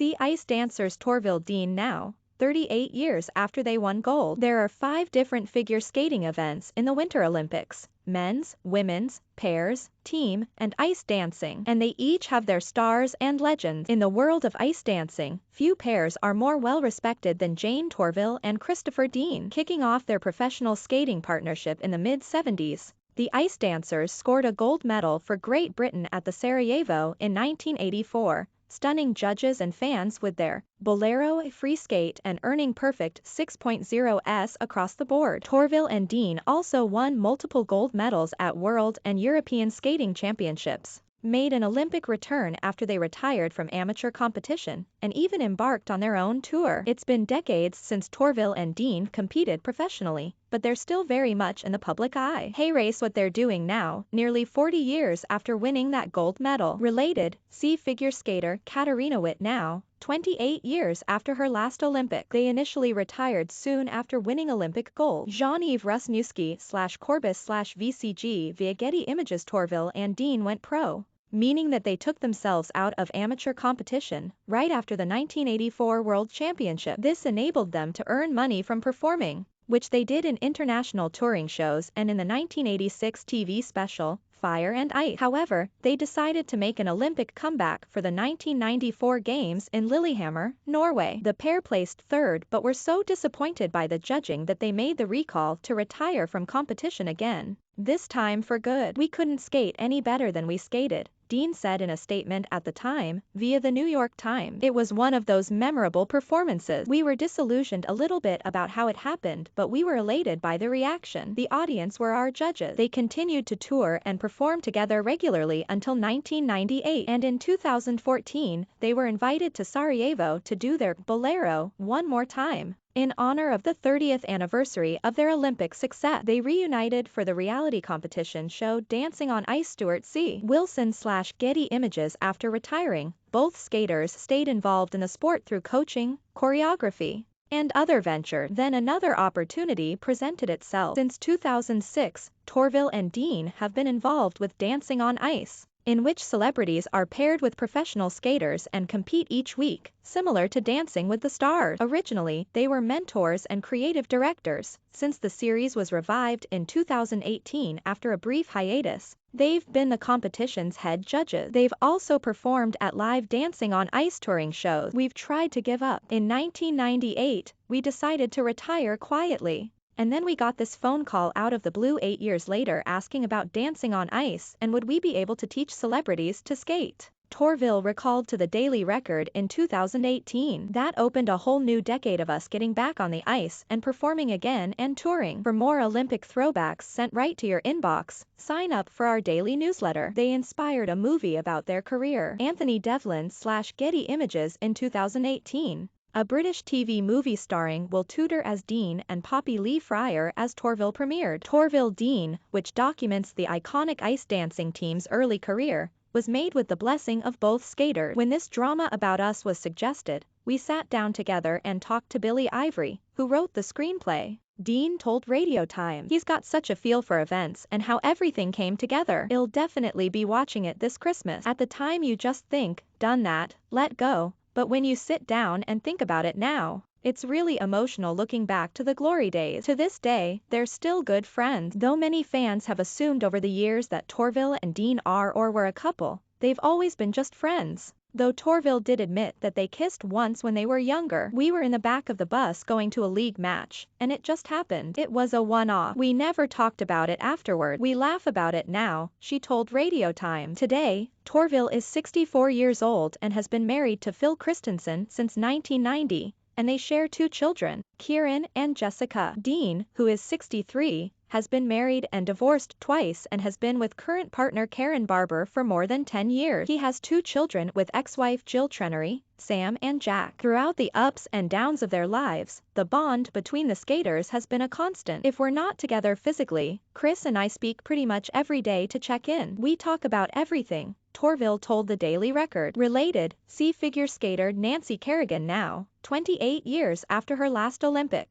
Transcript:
See ice dancers Torvill Dean now, 38 years after they won gold. There are 5 different figure skating events in the Winter Olympics: men's, women's, pairs, team, and ice dancing. And they each have their stars and legends. In the world of ice dancing, few pairs are more well respected than Jayne Torvill and Christopher Dean. Kicking off their professional skating partnership in the mid-70s, the ice dancers scored a gold medal for Great Britain at the Sarajevo in 1984. Stunning judges and fans with their Boléro free skate and earning perfect 6.0s across the board. Torvill and Dean also won multiple gold medals at World and European Skating Championships, made an Olympic return after they retired from amateur competition, and even embarked on their own tour. It's been decades since Torvill and Dean competed professionally, but they're still very much in the public eye. Hey, race what they're doing now, nearly 40 years after winning that gold medal. Related, see figure skater Katarina Witt now, 28 years after her last Olympic. They initially retired soon after winning Olympic gold. Jean-Yves Ruszniewski /Corbis /VCG via Getty Images. Torvill and Dean went pro, meaning that they took themselves out of amateur competition right after the 1984 World Championship. This enabled them to earn money from performing, which they did in international touring shows and in the 1986 TV special, Fire and Ice. However, they decided to make an Olympic comeback for the 1994 Games in Lillehammer, Norway. The pair placed third but were so disappointed by the judging that they made the recall to retire from competition again, this time for good. "We couldn't skate any better than we skated," Dean said in a statement at the time, via the New York Times. "It was one of those memorable performances. We were disillusioned a little bit about how it happened, but we were elated by the reaction. The audience were our judges." They continued to tour and perform together regularly until 1998, and in 2014, they were invited to Sarajevo to do their Boléro one more time. In honor of the 30th anniversary of their Olympic success, they reunited for the reality competition show Dancing on Ice. Stuart C. Wilson /Getty Images After retiring, both skaters stayed involved in the sport through coaching, choreography, and other ventures. Then another opportunity presented itself. Since 2006, Torvill and Dean have been involved with Dancing on Ice, in which celebrities are paired with professional skaters and compete each week, similar to Dancing with the Stars. Originally, they were mentors and creative directors. Since the series was revived in 2018 after a brief hiatus, they've been the competition's head judges. They've also performed at live Dancing on Ice touring shows. "We've tried to give up. In 1998, we decided to retire quietly. And then we got this phone call out of the blue 8 years later asking about Dancing on Ice and would we be able to teach celebrities to skate," Torvill recalled to the Daily Record in 2018. "That opened a whole new decade of us getting back on the ice and performing again and touring." For more Olympic throwbacks sent right to your inbox, sign up for our daily newsletter. They inspired a movie about their career. Anthony Devlin /Getty Images in 2018. A British TV movie starring Will Tudor as Dean and Poppy Lee Friar as Torvill premiered. Torvill Dean, which documents the iconic ice dancing team's early career, was made with the blessing of both skaters. "When this drama about us was suggested, we sat down together and talked to Billy Ivory, who wrote the screenplay," Dean told Radio Times. "He's got such a feel for events and how everything came together. I'll definitely be watching it this Christmas." At the time you just think, done that, let go. But when you sit down and think about it now, it's really emotional looking back to the glory days. To this day, they're still good friends. Though many fans have assumed over the years that Torvill and Dean are or were a couple, they've always been just friends. Though Torvill did admit that they kissed once when they were younger. "We were in the back of the bus going to a league match, and it just happened. It was a one-off. We never talked about it afterward. We laugh about it now," she told Radio Times. Today, Torvill is 64 years old and has been married to Phil Christensen since 1990, and they share 2 children, Kieran and Jessica. Dean, who is 63, has been married and divorced twice and has been with current partner Karen Barber for more than 10 years. He has 2 children with ex-wife Jill Trenery, Sam and Jack. Throughout the ups and downs of their lives, the bond between the skaters has been a constant. "If we're not together physically, Chris and I speak pretty much every day to check in. We talk about everything," Torvill told the Daily Record. Related, see figure skater Nancy Kerrigan now, 28 years after her last Olympics.